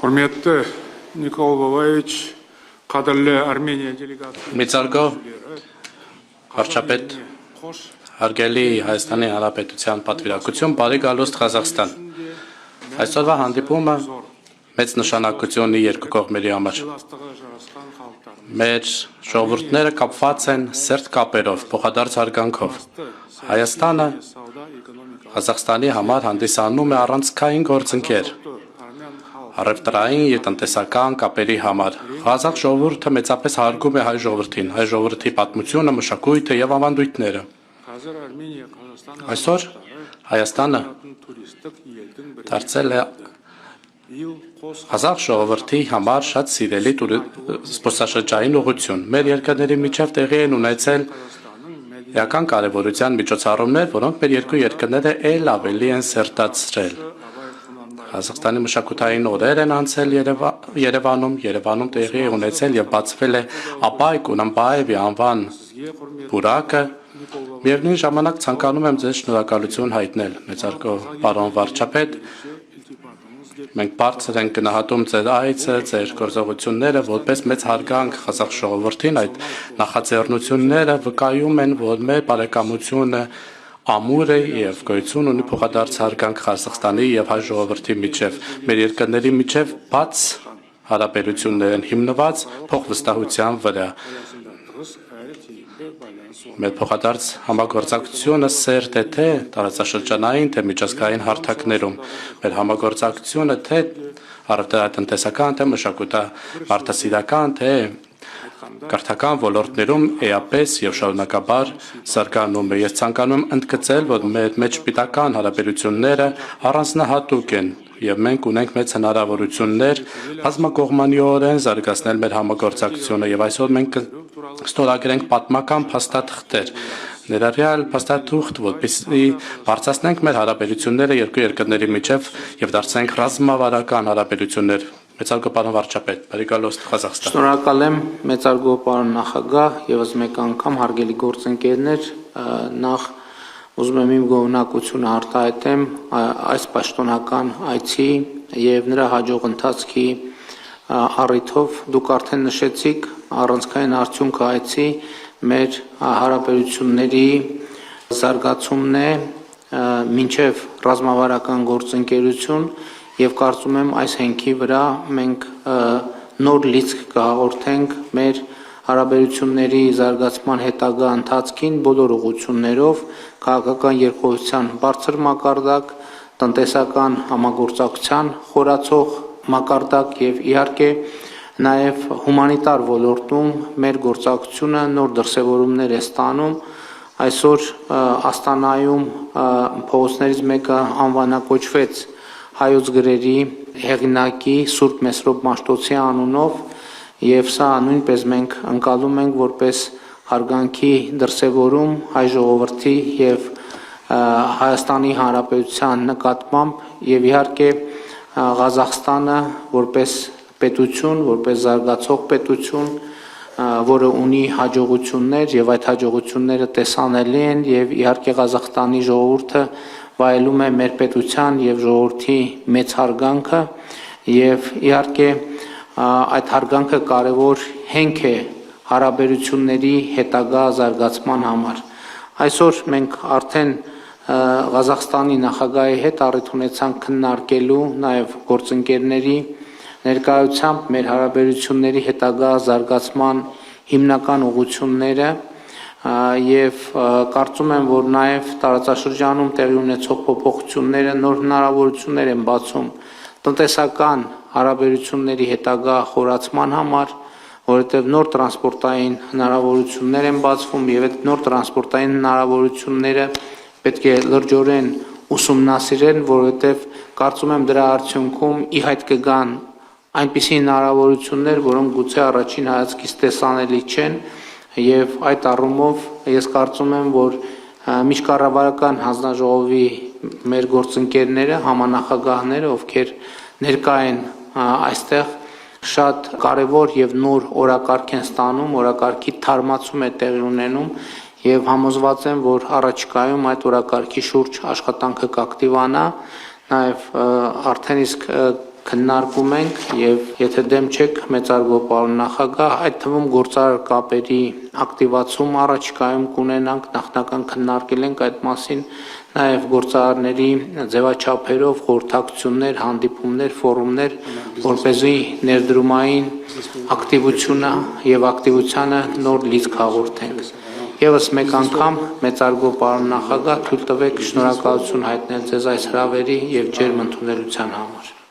Құрметті Николай Валерьевич, қадірлі Армения делегациясы. Մեծարգո վարչապետ, հարգելի Հայաստանի Հանրապետության պատվիրակություն, բարի գալուստ Ղազախստան։ Այսօրվա հանդիպումը մեծ նշանակություն ունի երկու կողմերի համար։ Մեր ժողովուրդները կապված են սերտ կապերով, փոխադարձ հարգանքով։ Հայաստանը Ղազախստանի համար հանդիսանում է առանցքային գործընկեր։ Առևտրային և տնտեսական կապերի համար Ղազախ ժողովուրդը մեծապես հարգում է հայ ժողովրդին, հայ ժողովրդի պատմությունը, մշակույթը և ավանդույթները։ Այսօր Հայաստանը դարձել է Ղազախ ժողովրդի համար շատ սիրելի զբոսաշրջային ուղղություն։ Մեր երկրների միջև տեղի են ունեցել էական կարևորության միջոցառումներ, որոնք մեր երկու երկրները էլ ավելի են սերտացրել։ Ղազախստանի մշակութային օրեր են անցել Երևանում տեղի է ունեցել և բացվել է Աբայ Կունանբաևի անվան պուրակը։ Միևնույն ժամանակ ցանկանում եմ ձեզ շնորհակալություն հայտնել, մեծարգո պարոն վարչապետ։ Մենք բարձր ենք գնահատում ձեր այցը, ձեր գործողությունները, որպես մեծ հարգանք Ղազախ ժողովրդին, այդ նախաձեռնությունները վկայում են, որ մեր բարեկամությունը ամուր է և գոյություն ունի փոխադարձ հարգանք Ղազախստանի և հայ ժողովրդի միջև։ Մեր երկրների միջև բաց հարաբերություններ են հիմնված փոխվստահության վրա։ Մեր փոխադարձ համագործակցությունը սերտ է թե տարածաշրջանային, թե միջազգային հարթակներում։ Մեր համագործակցությունը թե առևտրատնտեսական, թե մշակութա-մարդասիրական, թե կրթական ոլորտներում էապես և շարունակաբար զարգանում է։ Ես ցանկանում եմ ընդգծել, որ մեր մեջ սպիտական հարաբերությունները առանձնահատուկ են և մենք ունենք մեծ հնարավորություններ բազմակողմանիորեն զարգացնել մեր համագործակցությունը և այսօր մենք կստորագրենք պատմական փաստաթղթեր, ներառյալ փաստաթուղթ, որպեսզի բարձրացնենք մեր հարաբերությունները երկու երկրների միջև և դարձնենք ռազմավարական հարաբերություններ։ Մեծարգո պարոն վարչապետ, բարի գալուստ Ղազախստան։ Շնորհակալ եմ մեծարգո պարոն նախագահ, ևս մեկ անգամ հարգելի գործընկերներ, նախ ուզում եմ իմ գոհունակությունը արտահայտեմ այս պաշտոնական այցի և նրա հաջող ընթացքի առիթով։ Դուք արդեն նշեցիք առանցքային արդյունքը այցի մեր հարաբերությունների զարգացումն է մինչև ռազմավարական գործընկերություն և կարծում եմ այս հենքի վրա մենք նոր լիցք կհաղորդենք մեր հարաբերությունների զարգացման հետագա ընթացքին բոլոր ուղղություններով, քաղաքական երկխոսության բարձր մակարդակ, տնտեսական համագործակցության խորացող մակարդակ և իհարկե նաև հումանիտար ոլորտում մեր գործակցությունը նոր դրսևորումներ է ստանում։ Այսօր Աստանայում փողոցներից մեկը անվանակոչվեց հայոց գրերի հեղինակի Սուրբ Մեսրոպ Մաշտոցի անունով և սա նույնպես մենք ընկալում ենք որպես հարգանքի դրսևորում հայ ժողովրդի և Հայաստանի Հանրապետության նկատմամբ և իհարկե Ղազախստանը որպես պետություն, որպես զարգացող պետություն, որը ունի հաջողություններ և այդ հաջողությունները տեսանելի են և իհարկե Ղազախստանի ժողովուրդը վայելում է մեր պետության և ժողովրդի մեծ հարգանքը և իհարկե այդ հարգանքը կարևոր հենք է հարաբերությունների հետագա զարգացման համար։ Այսօր մենք արդեն Ղազախստանի նախագահի հետ առիթ ունեցանք քննարկելու նաև գործընկերների ներկայությամբ մեր հարաբերությունների հետագա զարգացման հիմնական ուղղությունները և կարծում եմ, որ նաև տարածաշրջանում տեղի ունեցող փոփոխությունները նոր հնարավորություններ են բացում տնտեսական հարաբերությունների հետագա խորացման համար, որովհետև նոր տրանսպորտային հնարավորություններ են բացվում և այդ նոր տրանսպորտային հնարավորությունները պետք է լրջորեն ուսումնասիրեն, որովհետև կարծում եմ դրա արդյունքում ի հայտ կգան այնպիսի հնարավորություններ, որոնք գուցե առաջին հայացքից տեսանելի չեն և այդ առումով ես կարծում եմ, որ միջկառավարական հանձնաժողովի մեր գործընկերները, համանախագահները, ովքեր ներկա են այստեղ, շատ կարևոր և նոր օրակարգ են ստանում, օրակարգի թարմացում է տեղի ունենում և համոզված եմ, որ առաջիկայում այդ օրակարգի շուրջ աշխատանքը կակտիվանա, նաև արդեն իսկ քննարկում ենք եւ եթե դեմ չեք մեծարգո պարոն նախագահ, այդ թվում գործարար կապերի ակտիվացում առաջիկայում կունենանք, նախնական քննարկել ենք այդ մասին, նաեւ գործարարների ձևաչափերով խորհրդակցություններ, հանդիպումներ, ֆորումներ, որպեսզի ներդրումային ակտիվությունը եւ ակտիվությանը նոր լիցք հաղորդենք։ Եվս մեկ անգամ մեծարգո պարոն նախագահ, թույլ տվեք շնորհակալություն հայտնել ձեզ այս հրավերի եւ ջերմ ընդունելության համար։